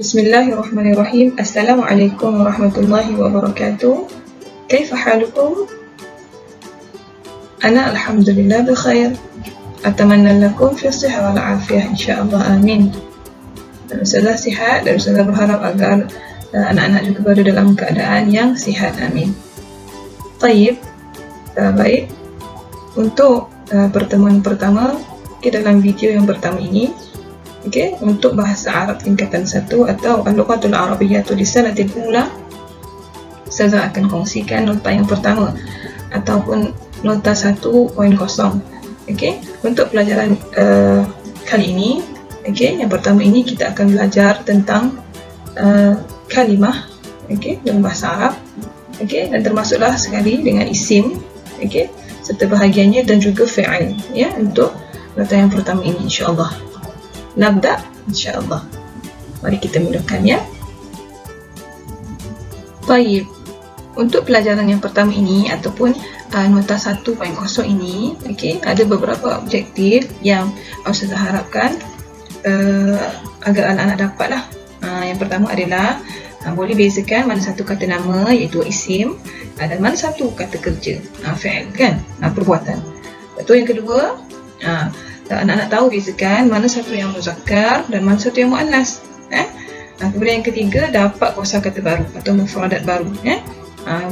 Bismillahirrahmanirrahim. Assalamualaikum warahmatullahi wabarakatuh. Kaifa halukum? Ana alhamdulillah bikhair. Atamanna lakum fi sihah wal afiyah insyaallah, amin. Dan Ustazah sihat dan Ustazah berharap agar anak-anak juga berada dalam keadaan yang sihat, amin. Taib, baik. Untuk pertemuan pertama, dalam video yang pertama ini, untuk bahasa Arab tingkatan 1 atau Al-Lughatul Arabiyyah Lisanatil Ula, Ustazah akan kongsikan nota yang pertama ataupun nota 1.0. Untuk pelajaran kali ini, yang pertama ini kita akan belajar tentang kalimah dalam bahasa Arab, dan termasuklah sekali dengan isim, serta bahagiannya dan juga fi'il, untuk nota yang pertama ini insya-Allah. Nabda insya-Allah. Mari kita mulakan, Baik. Untuk pelajaran yang pertama ini ataupun nota 1.0 ini, ada beberapa objektif yang Ustazah harapkan agar anak-anak dapatlah. Yang pertama adalah boleh bezakan mana satu kata nama iaitu isim dan mana satu kata kerja, fi'il, perbuatan. Betul. Yang kedua, anak-anak tahu bezakan mana satu yang muzakkar dan mana satu yang muannas. Kemudian yang ketiga, dapat kosakata baru atau mufradat baru,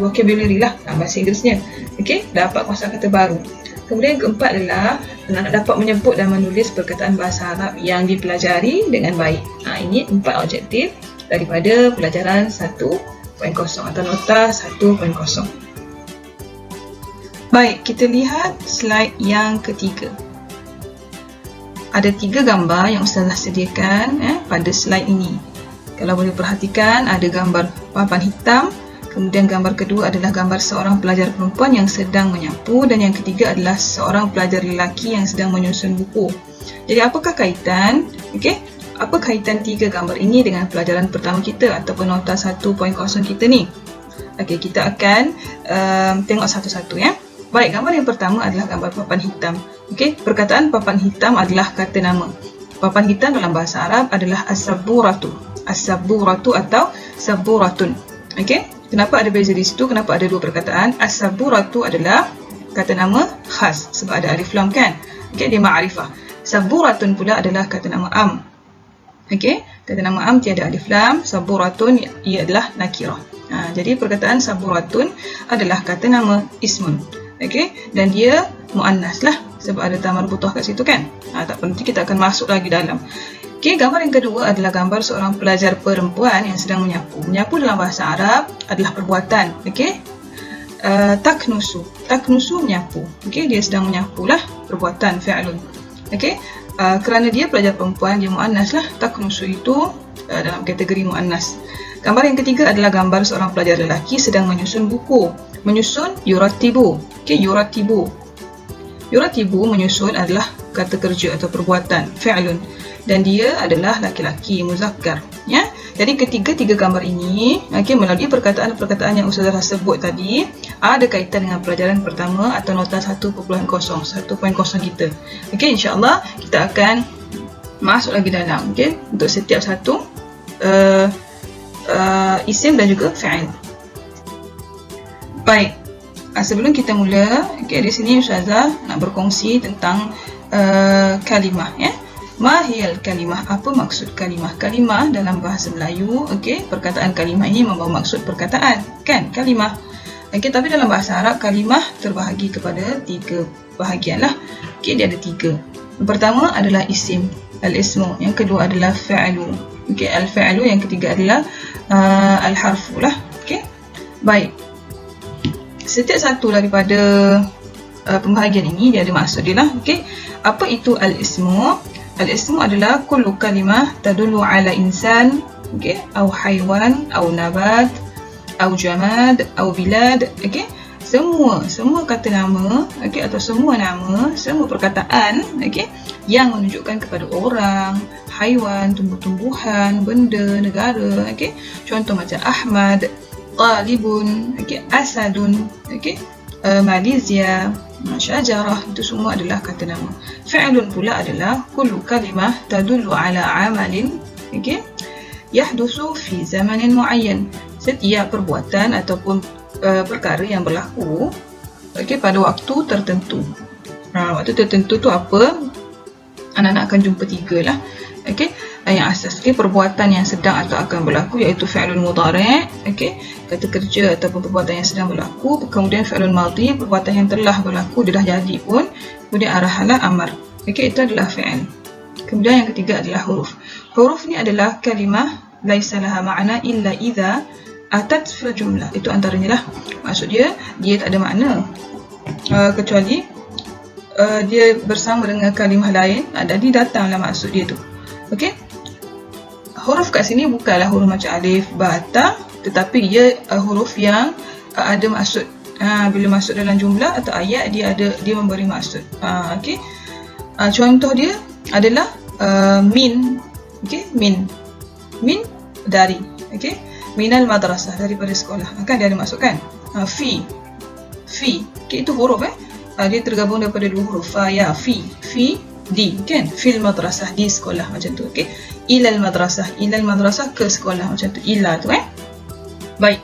vocabulary lah bahasa Inggerisnya. Dapat kosakata baru. Kemudian yang keempat adalah anak-anak dapat menyebut dan menulis perkataan bahasa Arab yang dipelajari dengan baik. Ini 4 objektif daripada pelajaran 1.0 atau nota 1.0. Baik, kita lihat slide yang ketiga. Ada 3 gambar yang Ustazah sediakan pada slide ini. Kalau boleh perhatikan, ada gambar papan hitam, kemudian gambar kedua adalah gambar seorang pelajar perempuan yang sedang menyapu, dan yang ketiga adalah seorang pelajar lelaki yang sedang menyusun buku. Jadi apakah kaitan? Apa kaitan 3 gambar ini dengan pelajaran pertama kita ataupun nota 1.0 kita ni? Kita akan tengok satu-satu, Baik, gambar yang pertama adalah gambar papan hitam. Perkataan papan hitam adalah kata nama. Papan hitam dalam bahasa Arab adalah as-sabburatu. As-sabburatu atau sabburatun. Kenapa ada beza di situ? Kenapa ada 2 perkataan? As-sabburatu adalah kata nama khas sebab ada alif lam, dia ma'rifah. Sabburatun pula adalah kata nama am. Kata nama am tiada alif lam, sabburatun ia adalah nakirah. Jadi perkataan sabburatun adalah kata nama ismun. Dan dia muannas lah sebab ada ta marbutah kat situ, tak perlu, kita akan masuk lagi dalam. Gambar yang kedua adalah gambar seorang pelajar perempuan yang sedang menyapu. Menyapu dalam bahasa Arab adalah perbuatan. Taknusu. Taknusu menyapu. Dia sedang menyapu lah, perbuatan, fi'lun. Kerana dia pelajar perempuan, dia muannas lah. Taknusu itu dalam kategori muannas. Gambar yang ketiga adalah gambar seorang pelajar lelaki sedang menyusun buku. Menyusun, yurattibu. Yurattibu. Yurattibu menyusun adalah kata kerja atau perbuatan, fi'lun. Dan dia adalah laki-laki, muzakkar. Jadi ketiga-tiga gambar ini, melalui perkataan-perkataan yang Ustazah sebut tadi, ada kaitan dengan pelajaran pertama atau nota 1.0 kita. InsyaAllah kita akan masuk lagi dalam, untuk setiap satu isim dan juga fi'il. Baik, sebelum kita mula, di sini Ustazah nak berkongsi tentang kalimah, Mahiyal kalimah, apa maksud kalimah? Kalimah dalam bahasa Melayu, perkataan kalimah ini membawa maksud perkataan, kalimah. Tapi dalam bahasa Arab, kalimah terbahagi kepada 3 bahagian lah. Dia ada 3. Yang pertama adalah isim, al-ismu. Yang kedua adalah fi'lu, al-fi'lu. Yang ketiga adalah al-harfu lah. Baik, setiap satu daripada pembahagian ini dia ada maksud dia lah. Apa itu al-ismu? Al-ismu adalah kullu kalimah tadullu ala insan, atau haiwan, atau nabat, atau jamad, atau bilad. Semua kata nama, atau semua nama, semua perkataan, yang menunjukkan kepada orang, haiwan, tumbuh-tumbuhan, benda, negara. Contoh macam Ahmad, Talibun, Asadun, Malaysia, syajarah, itu semua adalah kata nama. Fi'lun pula adalah kullu kalimah tadullu ala amalin, yahdusu fi zamanin muayyan. Setiap perbuatan ataupun perkara yang berlaku pada waktu tertentu. Waktu tertentu tu apa? Anak-anak akan jumpa 3 lah. Yang asas, perbuatan yang sedang atau akan berlaku iaitu fi'lun mudhari', kata kerja ataupun perbuatan yang sedang berlaku. Kemudian fi'lun madhi, perbuatan yang telah berlaku, dia dah jadi pun. Kemudian arahala amar. Itu adalah fi'il. Kemudian yang ketiga adalah huruf. Huruf ni adalah kalimah laisa laha ma'na illa idza atat fil jumlah. Itu antaranya lah. Maksud dia tak ada makna kecuali dia bersama dengan kalimah lain. Jadi datanglah maksud dia tu. Huruf kat sini bukanlah huruf macam alif, ba, ta, tetapi dia huruf yang ada maksud. Bila masuk dalam jumlah atau ayat, dia memberi maksud. Contoh dia adalah min. Min dari. Minal madrasah, daripada sekolah. Kan dia ada maksud kan? Fi. Itu huruf dia tergabung daripada 2 huruf. Fa, ya, fi, di, kan? Fil madrasah, di sekolah, macam tu. Ilal madrasah, ke sekolah, macam tu. Ila tu baik.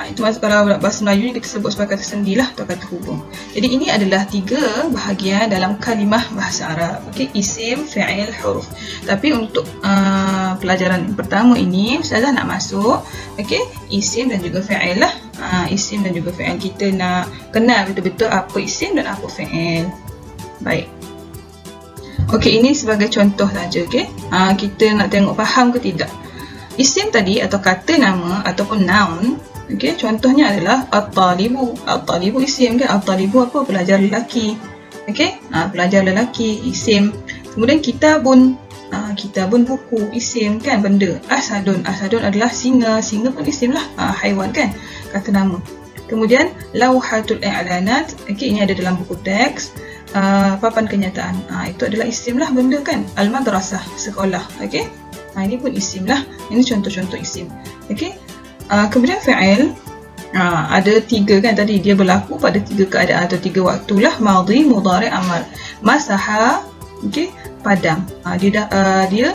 Itu masuk kalau bahasa Melayu ni kita sebut sebagai kata sendi lah atau kata hubung. Jadi ini adalah 3 bahagian dalam kalimah bahasa Arab. Isim, fi'il, huruf. Tapi untuk pelajaran pertama ini Ustazah nak masuk isim dan juga fi'il lah. Isim dan juga fi'il, kita nak kenal betul-betul apa isim dan apa fi'il. Baik. Ini sebagai contoh saja. Kita nak tengok faham ke tidak. Isim tadi atau kata nama ataupun noun, contohnya adalah at-talibu. At-talibu isim kan? At-talibu apa? Pelajar lelaki. Pelajar lelaki, isim. Kemudian kitabun. Kitabun buku, isim kan? Benda. Asadun adalah singa. Singa pun isim lah. Haiwan kan? Kata nama. Kemudian lauhatul i'lanat. Ini ada dalam buku teks. Papan kenyataan. Itu adalah isim lah, benda kan? Al-madrasah, sekolah. Ini pun isim lah. Ini contoh-contoh isim. Kemudian fi'il ada 3 kan tadi, dia berlaku pada 3 keadaan atau 3 waktu lah. Madhi, mudhari', amar. Masaha, padam. Dia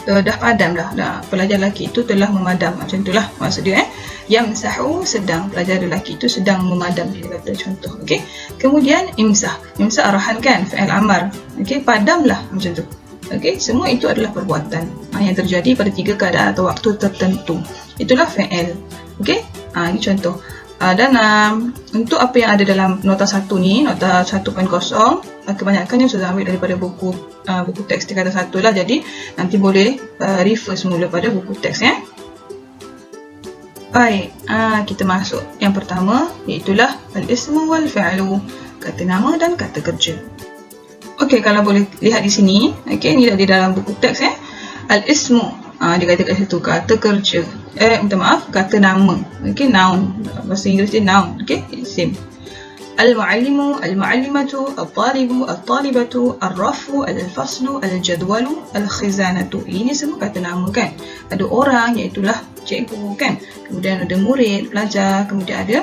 dah padam dah. Pelajar lelaki itu telah memadam, macam itulah maksud dia. Yamsahu, sedang. Pelajar lelaki itu sedang memadam, dia kata contoh. Kemudian imsah arahan kan, fi'il amar. Padamlah, macam tu. Semua itu adalah perbuatan yang terjadi pada 3 keadaan atau waktu tertentu. Itulah fi'il. Ini contoh. Dan untuk apa yang ada dalam nota 1 ni, nota 1.0, kebanyakannya sudah ambil daripada buku teks tingkatan 1 lah. Jadi nanti boleh refer semula pada buku teks ya. Baik, kita masuk yang pertama, iaitulah al-ismu wal fi'lu, kata nama dan kata kerja. Kalau boleh lihat di sini, ini di dalam buku teks ya. Al-ismu, dia kata kat situ kata kerja. Kata nama. Noun. Bahasa Inggeris dia noun. Isim. Al-muallimu, al-muallimatu, al-talibu, al-talibatu, al-rafu, al-faslu, al-jadwalu, al-khizanatu. Ini semua kata nama kan. Ada orang, iaitulah cikgu kan. Kemudian ada murid, pelajar. Kemudian ada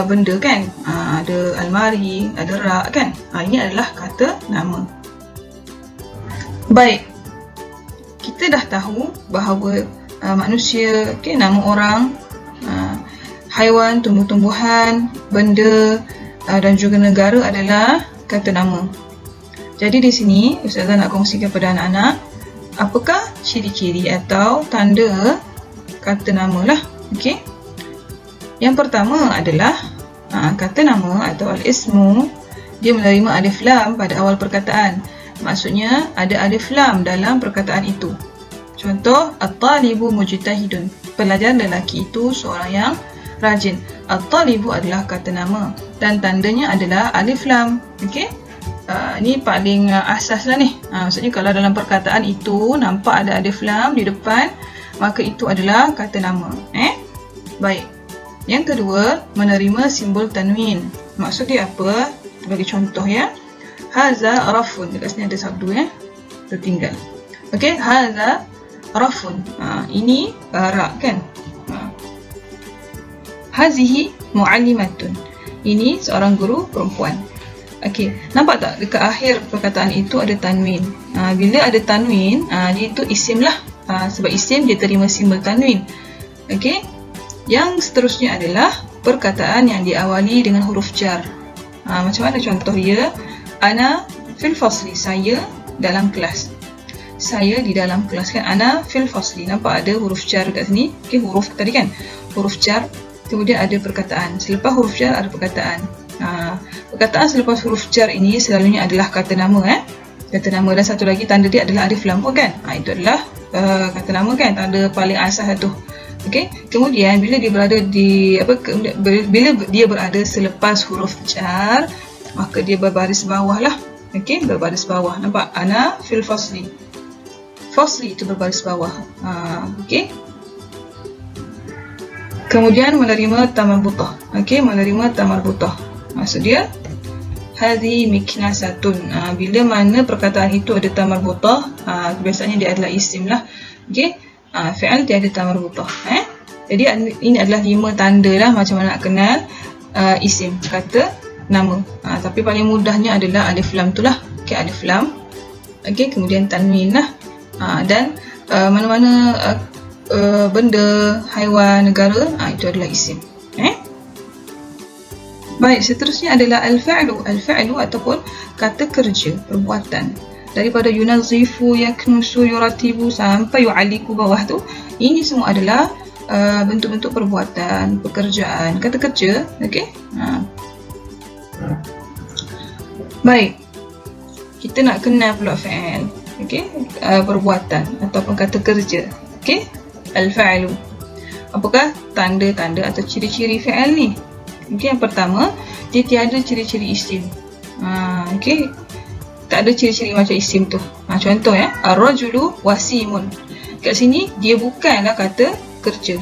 benda kan. Ada almari, ada rak kan. Ini adalah kata nama. Baik. Kita dah tahu bahawa manusia, nama orang, haiwan, tumbuh-tumbuhan, benda dan juga negara adalah kata nama. Jadi di sini Ustazah nak kongsikan kepada anak-anak apakah ciri-ciri atau tanda kata nama lah. Yang pertama adalah kata nama atau al-ismu, dia menerima alif lam pada awal perkataan. Maksudnya ada alif lam dalam perkataan itu. Contoh, at-talibu mujtahidun. Pelajar lelaki itu seorang yang rajin. At-talibu adalah kata nama dan tandanya adalah alif lam. Ini paling asas lah ni. Maksudnya kalau dalam perkataan itu nampak ada alif lam di depan, maka itu adalah kata nama. Baik. Yang kedua, menerima simbol tanwin. Maksud dia apa? Sebagai contoh ya. Haza rafun. Dekat sini ada sabdu ya. Tertinggal. Haza rafun. Ini rak kan. Hazihi mu'allimatun. Ini seorang guru perempuan. Nampak tak dekat akhir perkataan itu ada tanwin. Bila ada tanwin, dia itu isim lah. Sebab isim dia terima simbol tanwin. Okey. Yang seterusnya adalah perkataan yang diawali dengan huruf jar. Macam mana contoh dia? Ana fil fasli, saya dalam kelas. Saya di dalam kelas kan. Ana fil fasli. Nampak ada huruf jar dekat sini. Okey, huruf tadi kan. Huruf jar, kemudian ada perkataan. Selepas huruf jar ada perkataan. Perkataan selepas huruf jar ini selalunya adalah kata nama. Kata nama, dan satu lagi tanda dia adalah alif lam kan. Itu adalah kata nama kan, tanda paling asas tu. Okey. Kemudian bila dia berada di bila dia berada selepas huruf jar, maka dia berbaris bawah lah. Okey, berbaris bawah. Nampak? Ana fil fasli. Fasli itu berbaris bawah. Okey. Kemudian menerima tamarbutah. Okey, menerima tamarbutah. Maksud dia hadhi miknasatun. Bila mana perkataan itu ada tamarbutah, biasanya dia adalah isim lah. Okey. Fi'al dia ada tamarbutah. Jadi ini adalah 5 tanda lah macam mana nak kenal isim, kata nama. Tapi paling mudahnya adalah alif lam tu lah. Okey, alif lam. Okey, kemudian tanwin lah. Dan mana-mana benda, haiwan, negara, itu adalah isim. Baik, seterusnya adalah al-fa'lu. Al-fa'lu ataupun kata kerja, perbuatan. Daripada yunazifu, yaknusu, yuratibu sampai yu'aliku bawah tu, ini semua adalah bentuk-bentuk perbuatan, pekerjaan, kata kerja. Okey. Baik. Kita nak kenal pula fa'al. Okey, perbuatan ataupun kata kerja. Okey, al-fa'lu. Apakah tanda-tanda atau ciri-ciri fa'al ni? Okey, yang pertama, dia tiada ciri-ciri isim. Okey, tak ada ciri-ciri macam isim tu. Contoh ar-rajulu wasimun. Kat sini dia bukanlah kata kerja.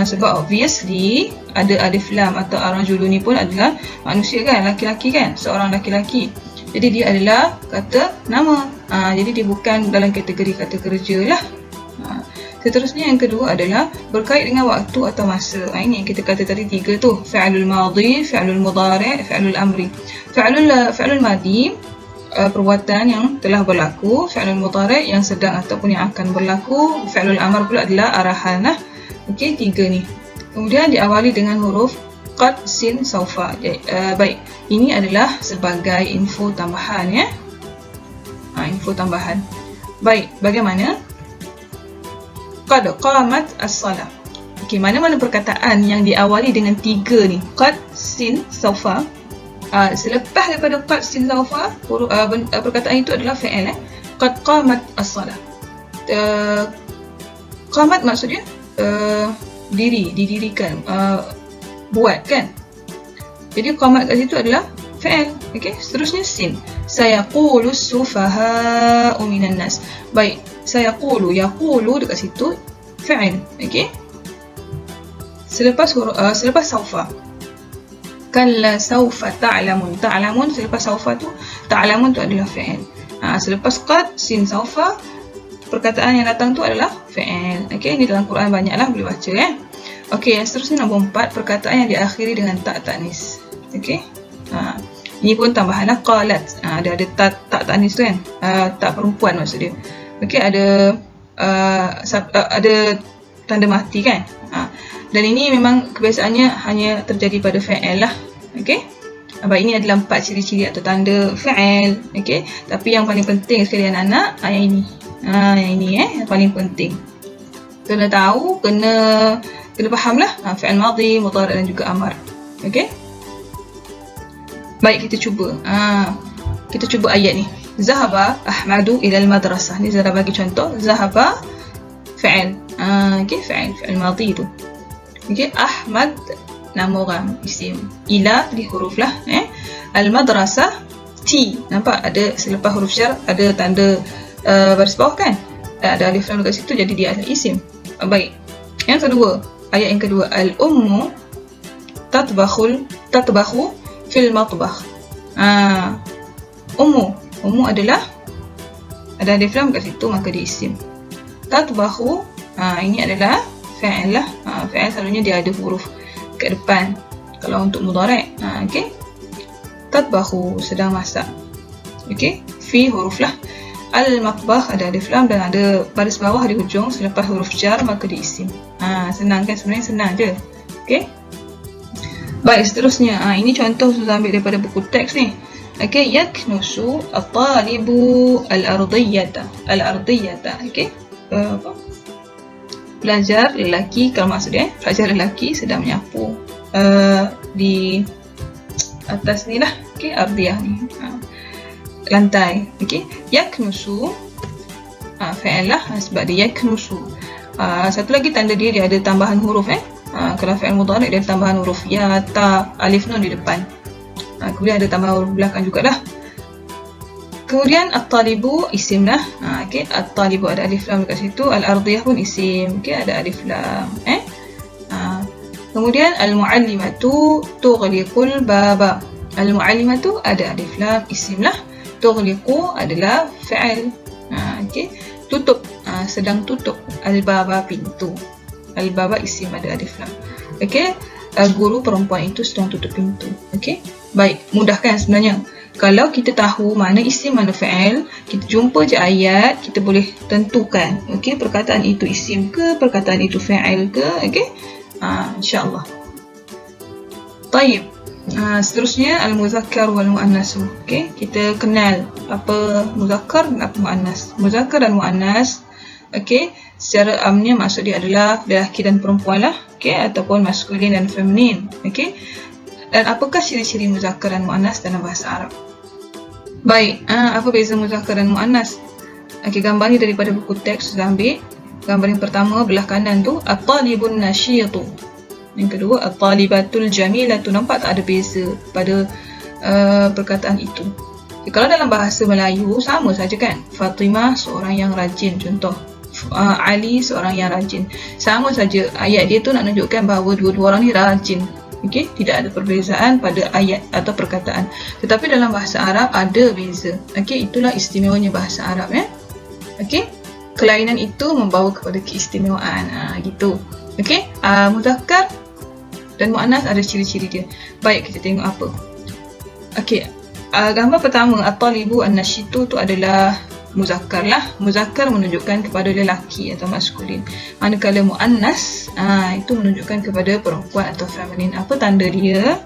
Sebab obviously ada alif lam, atau ar-rajulu ni pun adalah manusia kan, laki-laki kan, seorang laki-laki. Jadi dia adalah kata nama. Jadi dia bukan dalam kategori kata kerja lah. Seterusnya yang kedua adalah berkait dengan waktu atau masa. Ini yang kita kata tadi 3 tu. Fi'lul madhi, fi'lul mudhari', fi'lul amri. Fi'lul madhi, perbuatan yang telah berlaku. Fi'lul mudhari' yang sedang ataupun yang akan berlaku. Fi'lul amr pula adalah arahan lah. Okey, 3 ni. Kemudian diawali dengan huruf qad, sin, saufa. Baik, ini adalah sebagai info tambahan info tambahan. Baik, bagaimana? Qad qamat as-salah. Okey, mana-mana perkataan yang diawali dengan 3 ni, qad, sin, saufa. Selepas daripada qad, sin, saufa, perkataan itu adalah fi'il. Qad qamat as-salah. Qamat maksudnya didirikan, buat kan. Jadi qamat kat situ adalah fi'il. Okey, seterusnya sin. Sayaqulu sufaha'u minan nas. Baik, sayaqulu, yaqulu dekat situ fi'il. Okey. Selepas saufa. Kalla saufa ta'lamun. Ta'lamun selepas saufa tu, ta'lamun tu adalah fi'il. Selepas qad, sin, saufa, perkataan yang datang tu adalah fi'il. Okey, ini dalam Quran banyaklah boleh baca Okey, yang seterusnya nombor 4, perkataan yang diakhiri dengan ta ta'nis. Okey. Ini pun tambahanlah qalat. Ada tak ta'nis tu kan. Tak perempuan maksud dia. Okey, ada tanda mati kan. Dan ini memang kebiasaannya hanya terjadi pada fi'il lah. Okey. Baik, ini adalah 4 ciri-ciri atau tanda fi'il. Okey. Tapi yang paling penting sekali anak-anak, yang ini. Yang ini yang paling penting. Kena tahu, kena faham lah. Fi'il madhi, mudhari' dan juga amar. Okey. Baik, kita cuba. Kita cuba ayat ni. Zahaba Ahmadu ilal madrasah. Ni Zara bagi contoh. Zahaba fi'il. Okey, fi'il madhi tu. Okey, Ahmad nama orang, isim. Ila di huruf lah. Al madrasah T. Nampak ada selepas huruf jar ada tanda baris bawah kan? Ada alif lam dekat situ, jadi dia adalah isim. Baik. Yang kedua, ayat yang kedua, al ummu tatbakhu fil matbakh. Ummu adalah ada alif lam kat situ, maka dia isim. Tatbakhu, ini adalah fi'il lah. Fi'il selalunya dia ada huruf kat depan. Kalau untuk mudhari', okey. Tatbakhu sedang masak. Okey, fi huruf lah. Al-matbakh ada alif lam dan ada baris bawah di hujung selepas huruf jar, maka dia isim. Senang kan, sebenarnya senang je. Okey. Baik, seterusnya ini contoh Ustaz ambil daripada buku teks ni. Okey, yaknusu at-talibu al-ardiyata. Al-ardiyata, okey. Pelajar lelaki, kalau maksud dia pelajar lelaki sedang menyapu di atas ni lah, okey, ardiyah ni, lantai. Okey, yaknusu fa'il lah, sebab dia yaknusu. Satu lagi tanda dia ada tambahan huruf. Kalau fa'il mudhari' dia ada tambahan huruf ya, ta, alif, nun di depan. Kemudian ada tambahan huruf belakang jugalah. Kemudian at-talibu isim lah. Okey, at-talibu ada alif lam dekat situ. Al-ardiyah pun isim. Okey, ada alif lam. Kemudian al-muallimatu tughliqul baba. Al-muallimatu ada alif lam, isim lah. Tughliqu adalah fa'il. Okey, tutup, sedang tutup. Al-baba, pintu. Al-baba isim, ada alif lam. Okey, guru perempuan itu sedang tutup pintu. Okey, baik, mudah kan sebenarnya. Kalau kita tahu mana isim mana fa'il, kita jumpa je ayat, kita boleh tentukan, okey, perkataan itu isim ke, perkataan itu fa'il ke, okey. InsyaAllah. Taib. Seterusnya al-muzakkar wal muannas. Okey, kita kenal apa muzakkar dan apa muannas. Muzakkar dan muannas, okey, secara amnya maksud dia adalah lelaki dan perempuan lah, okey, ataupun maskulin dan feminin. Okey. Dan apakah ciri-ciri muzakkar dan muannas dalam bahasa Arab? Baik, apa beza muzakkar dan muannas? Okey, gambar ni daripada buku teks sudah ambil. Gambar yang pertama belah kanan tu at-talibun nasyitu. Yang kedua at-talibatul jamilatu. Nampak tak ada beza pada perkataan itu? Okay, kalau dalam bahasa Melayu sama saja kan? Fatimah seorang yang rajin, contoh. Ali seorang yang rajin. Sama saja, ayat dia tu nak menunjukkan bahawa dua-dua orang ni rajin. Okey, tidak ada perbezaan pada ayat atau perkataan. Tetapi dalam bahasa Arab ada beza. Okey, itulah istimewanya bahasa Arab ya. Okey, kelainan itu membawa kepada keistimewaan. Gitu. Okey, muzakkar dan muannas ada ciri-ciri dia. Baik, kita tengok apa. Okey, gambar pertama at-talibu an-nasyitu tu adalah muzakkar lah. Muzakkar menunjukkan kepada lelaki atau maskulin. Manakala muannas itu menunjukkan kepada perempuan atau feminin. Apa tanda dia?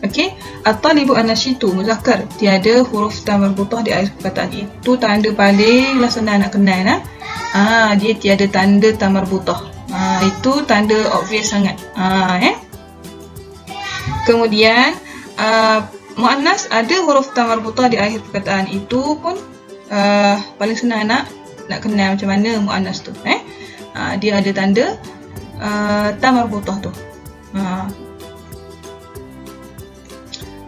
Okey, at-talibu an-nasyitu muzakkar, tiada huruf ta marbutah di akhir perkataan. Itu tanda paling senang nak kenal. Dia tiada tanda ta marbutah. Itu tanda obvious sangat. Kemudian muannas ada huruf ta marbutah di akhir perkataan. Itu pun paling senang nak kenal macam mana muannas tu. Dia ada tanda ta marbutah tu.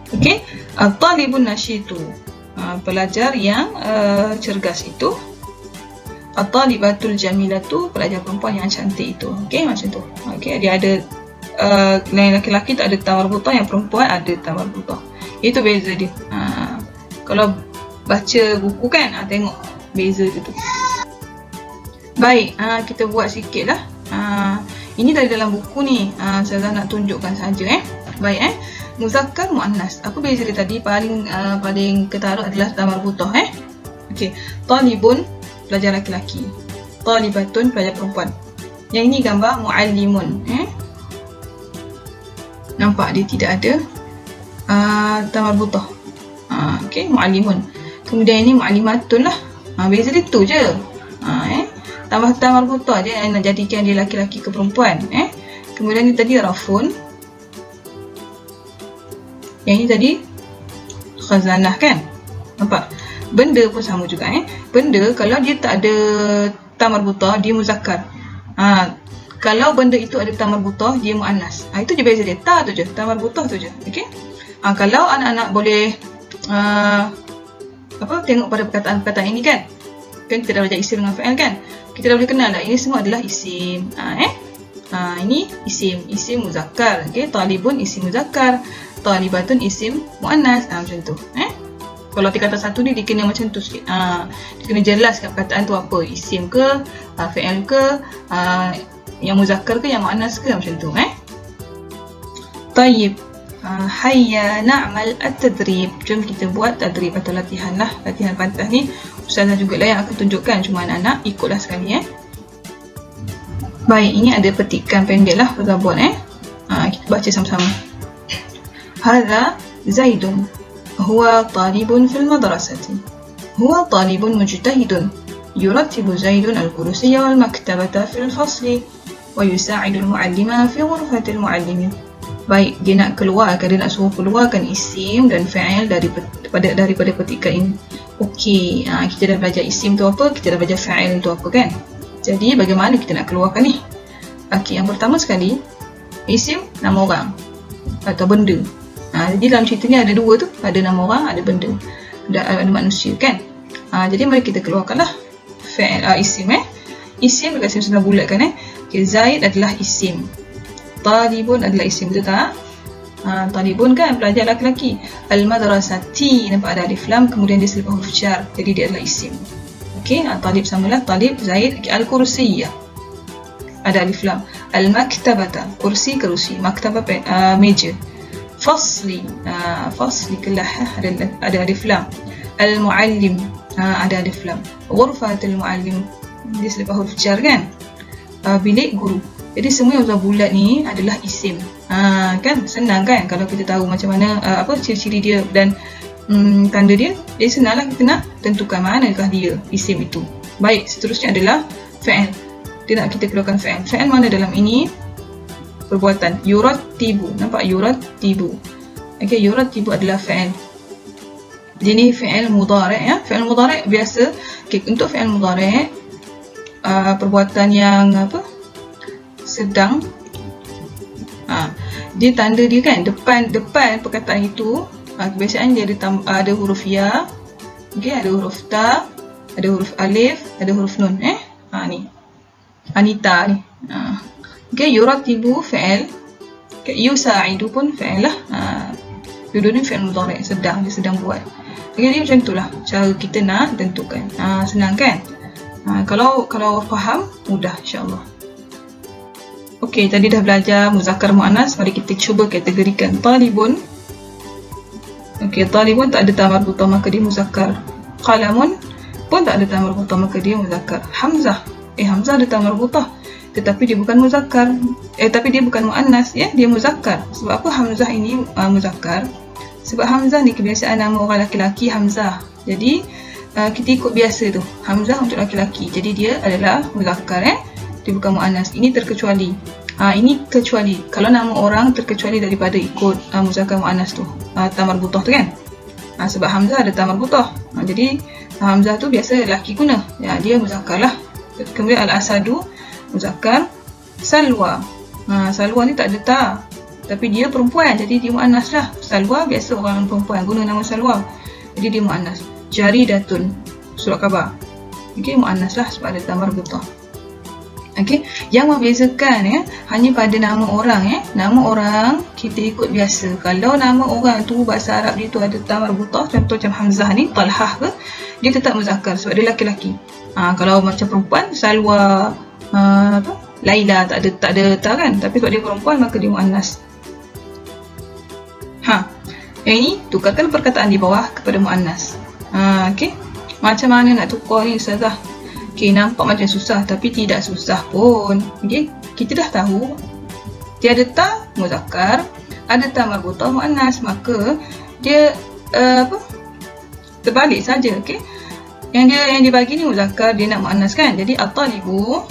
Okey, at-talibun nasyitu, pelajar yang cergas itu. At-talibatul jamilatu, pelajar perempuan yang cantik itu. Okey, macam tu. Okey, dia ada yang lelaki tak ada ta marbutah, yang perempuan ada ta marbutah. Itu beza dia. Kalau baca buku kan, tengok beza dia tu. Baik, kita buat sikit lah. Ini dari dalam buku ni, saya nak tunjukkan saja. Baik, muzakkar muannas. Apa beza dia tadi? Paling ketara adalah ta marbutah. Okey, talibun pelajar lelaki, talibatun pelajar perempuan. Yang ini gambar muallimun. Nampak dia tidak ada ta marbutah. Okey, muallimun. Kemudian ini muallimatun lah. Beza dia tu je. Tambah ta marbutah je nak jadikan dia laki-laki ke perempuan. Kemudian ni tadi rafun. Yang ini tadi khazanah kan? Nampak? Benda pun sama juga. Benda kalau dia tak ada ta marbutah, dia muzakkar. Kalau benda itu ada ta marbutah, dia muannas. Itu je beza dia. Ta tu je, ta marbutah tu je. Okey. Kalau anak-anak boleh tengok pada perkataan-perkataan ini kan kita dah belajar isim dengan fa'il kan, kita dah boleh kenal dah ini semua adalah isim. Ini isim muzakkar. Okey, talibun isim muzakkar, talibatun isim muannas. Macam tu. Kalau tingkatan satu ni dia kena macam tu sikit. Dia kena jelaskan perkataan tu apa, isim ke, fa'il ke, yang muzakkar ke, yang muannas ke, macam tu. Tayyib. Hayya na'mal at-tadrib. Jom kita buat tadrib atau latihan lah. Latihan pantah ni Ustazah jugalah yang akan tunjukkan, cuma anak-anak ikutlah sekali Baik, ini ada petikan pendek lah Ustazah buat kita baca sama-sama. Hadza Zaidun huwa talibun fil madrasati. Huwa talibun mujtahidun. Yurattibu Zaidun al-kursiyya wal maktabata fil fasli wa yusa'idu al-mu'allima fi ghurfati al-mu'allimi. Baik, dia nak keluarkan, dia nak suruh keluarkan isim dan fa'il daripada petikan ini. Okey, kita dah belajar isim tu apa, kita dah belajar fa'il tu apa kan. Jadi bagaimana kita nak keluarkan ni? Okey, yang pertama sekali, isim nama orang atau benda. Jadi dalam cerita ni ada dua tu, ada nama orang, ada benda, ada manusia kan. Jadi mari kita keluarkanlah fa'il isim Isim dekat sini sudah bulatkan Okay, Zaid adalah isim. Talibun adalah isim, betul tak? Talibun kan pelajar lelaki. Al-madrasati, nampak ada alif lam, kemudian dia selepas huruf jar, jadi dia adalah isim. Okey, talib samalah talib Zaid. Al-kursiyya ada alif lam. Al-maktabata, kursi kerusi, maktabah meja. Fasli, fasli kelah ada alif lam. Al-muallim ada alif lam. Ghurfatul muallim, dia selepas huruf jar kan. Bilik guru. Jadi semua yang sudah bulat ni adalah isim. Kan senang kan kalau kita tahu macam mana ciri-ciri dia dan tanda dia. Jadi senanglah kita nak tentukan manakah dia isim itu. Baik, seterusnya adalah fa'il. Dia nak kita keluarkan fa'il. Fa'il mana dalam ini? Perbuatan. Yurattibu. Nampak yurattibu. Okey, yurattibu adalah fa'il. Jadi fa'il mudhari' Fa'il mudhari' biasa. Okey, untuk fa'il mudhari' perbuatan yang sedang, dia tanda dia kan depan perkataan itu, kebiasaan dia ada huruf ya, okey, ada huruf ta, ada huruf alif, ada huruf nun. Ni Anita ni. Okey, yurattibu fa'il. Okay, yusa'idu pun fa'il lah. Dua-dua ni fa'il mudhari', sedang, dia sedang buat. Okey, jadi macam itulah cara kita nak tentukan. Senang kan? Kalau faham, mudah insya-Allah. Okey, tadi dah belajar muzakkar muannas. Mari kita cuba kategorikan talibun. Okey, talibun tak ada ta marbutah maka dia muzakkar. Qalamun pun tak ada ta marbutah maka dia muzakkar. Hamzah, Hamzah ada ta marbutah tetapi dia bukan muzakkar. Tapi dia bukan muannas dia muzakkar. Sebab apa Hamzah ini muzakkar? Sebab Hamzah ni kebiasaan nama orang lelaki Hamzah. Jadi kita ikut biasa tu, Hamzah untuk lelaki. Jadi dia adalah muzakkar dia bukan muannas. Ini terkecuali. Ini kecuali kalau nama orang terkecuali daripada ikut muzakkar muannas tu, ta marbutah tu kan. Sebab Hamzah ada ta marbutah. Jadi Hamzah tu biasa lelaki guna. Dia muzakkar lah. Kemudian al-asadu muzakkar. Salwa. Salwa ni tak ada ta, tapi dia perempuan, jadi dia muannas lah. Salwa biasa orang perempuan guna nama Salwa, jadi dia muannas. Jaridatun, surat khabar. Okey, muannas lah sebab ada ta marbutah. Okey, yang membezakan hanya pada nama orang Nama orang kita ikut biasa. Kalau nama orang tu bahasa Arab dia tu ada ta marbutah, contoh macam Hamzah ni, Talhah ke, dia tetap muzakkar sebab dia lelaki. Kalau macam perempuan, Salwa, Laila tak ada ta kan, tapi sebab dia perempuan maka dia muannas. Yang ini tukarkan perkataan di bawah kepada muannas. Okey, macam mana nak tukar ni Ustazah? Okey, nampak macam susah tapi tidak susah pun. Okey, kita dah tahu dia ada ta muzakkar, ada ta marbutah muannas, maka dia terbalik saja. Okey, yang dia bagi ni muzakkar, dia nak muannas kan. Jadi at-talibu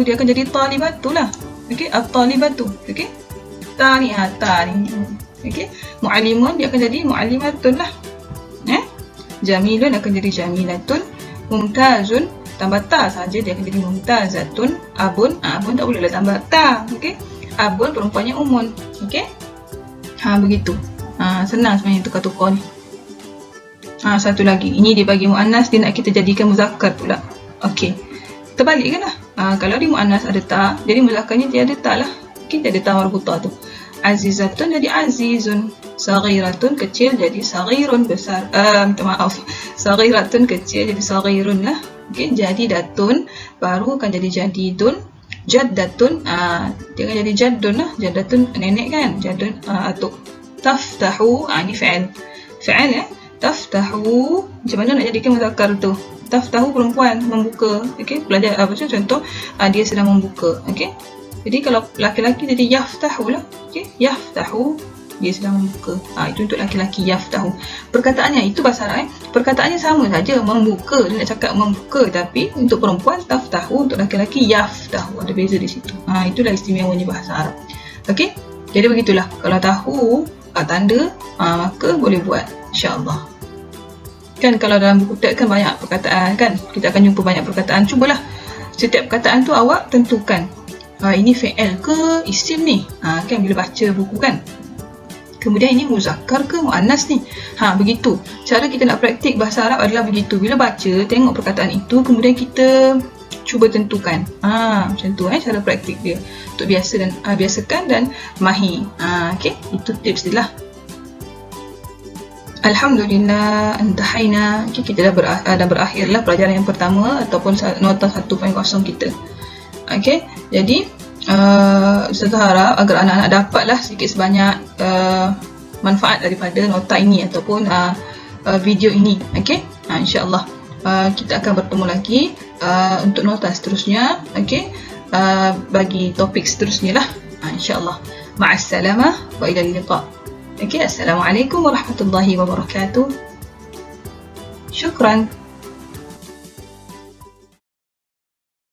dia akan jadi talibatu lah. Okey, at-talibatu. Okey, ta ni okey, muallimun dia akan jadi muallimatun lah. Jamilun akan jadi jamilatun. Mumtazun tambah ta saja dia akan jadi mumtazatun. Abun tak boleh lah tambah ta. Okey, abun perempuannya umun. Okey, begitu. Senang sebenarnya tukar-tukar ni. Satu lagi, ini dia bagi muannas, dia nak kita jadikan muzakkar pula. Okey, terbalikkan lah. Kalau dia muannas ada ta, jadi muzakkarnya dia ada ta lah. Okey, dia ada ta marbutah tu. Azizatun jadi azizun. Saghiratun kecil jadi saghirun, besar. Saghiratun kecil jadi saghirun lah. Okey, jadi datun baru akan jadi jadidun. Jaddatun dia akan jadi jaddun lah. Jaddatun nenek kan, jaddun atuk. Taftahu ini fa'il. taftahu. Macam mana nak jadikan muzakkar tu? Taftahu perempuan membuka. Okey, pelajar contoh dia sedang membuka. Okey. Jadi kalau laki-laki jadi yaftahu lah. Okey, yaftahu, dia sedang membuka. Itu untuk laki-laki, yaftahu. Perkataannya itu bahasa Arab perkataannya sama saja, membuka. Dia nak cakap membuka, tapi untuk perempuan taftahu, untuk laki-laki yaftahu. Ada beza di situ. Itulah istimewanya bahasa Arab. Okey. Jadi begitulah. Kalau tahu tanda, maka boleh buat, insya-Allah. Kan kalau dalam buku teks kan banyak perkataan kan. Kita akan jumpa banyak perkataan. Cubalah setiap perkataan tu awak tentukan. Ini fi'il ke isim ni? Kan bila baca buku kan. Kemudian ini muzakkar ke muannas ni? Begitu. Cara kita nak praktik bahasa Arab adalah begitu. Bila baca, tengok perkataan itu, kemudian kita cuba tentukan. Macam tu cara praktik dia. Untuk biasakan dan mahir. Okey, itu tips dia lah. Alhamdulillah, intahaina. Okay, kita dah berakhirlah pelajaran yang pertama ataupun nota 1.0 kita. Okey, jadi Ustazah harap agar anak-anak dapatlah sedikit sebanyak manfaat daripada nota ini ataupun video ini. Okey, insya-Allah kita akan bertemu lagi untuk nota seterusnya. Okey, bagi topik seterusnya lah, insya-Allah. Ma'assalamah wa ila liqa. Assalamualaikum warahmatullahi wabarakatuh. Syukran.